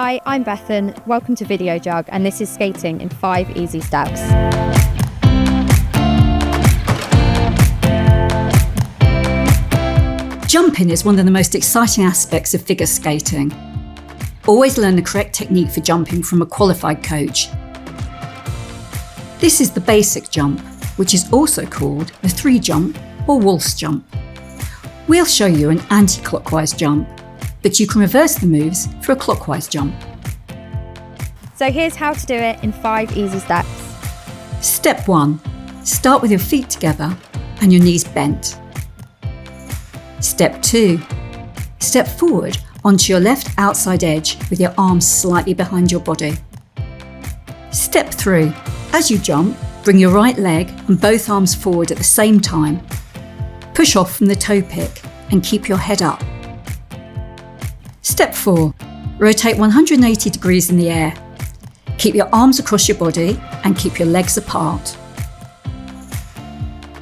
Hi, I'm Bethan. Welcome to Videojug, and this is skating in 5 easy steps. Jumping is one of the most exciting aspects of figure skating. Always learn the correct technique for jumping from a qualified coach. This is the basic jump, which is also called the 3-jump or waltz jump. We'll show you an anti-clockwise jump, but you can reverse the moves for a clockwise jump. So here's how to do it in 5 easy steps. Step 1. Start with your feet together and your knees bent. Step 2. Step forward onto your left outside edge with your arms slightly behind your body. Step 3. As you jump, bring your right leg and both arms forward at the same time. Push off from the toe pick and keep your head up. Step 4. Rotate 180 degrees in the air. Keep your arms across your body and keep your legs apart.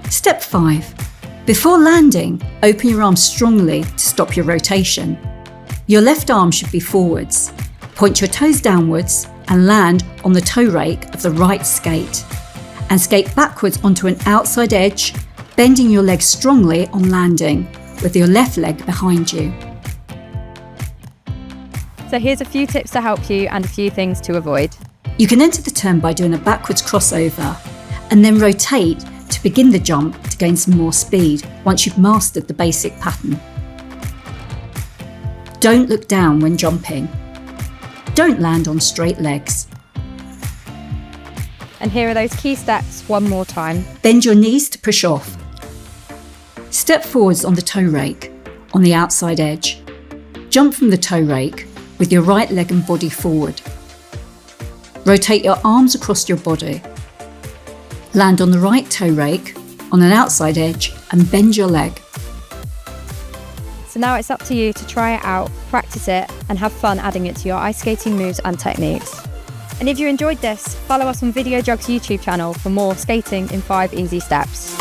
Step 5. Before landing, open your arms strongly to stop your rotation. Your left arm should be forwards. Point your toes downwards and land on the toe rake of the right skate. And skate backwards onto an outside edge, bending your legs strongly on landing, with your left leg behind you. So here's a few tips to help you and a few things to avoid. You can enter the turn by doing a backwards crossover and then rotate to begin the jump to gain some more speed once you've mastered the basic pattern. Don't look down when jumping. Don't land on straight legs. And here are those key steps one more time. Bend your knees to push off. Step forwards on the toe rake, on the outside edge. Jump from the toe rake with your right leg and body forward. Rotate your arms across your body. Land on the right toe rake, on an outside edge, and bend your leg. So now it's up to you to try it out, practice it, and have fun adding it to your ice skating moves and techniques. And if you enjoyed this, follow us on Videojug's YouTube channel for more skating in 5 easy steps.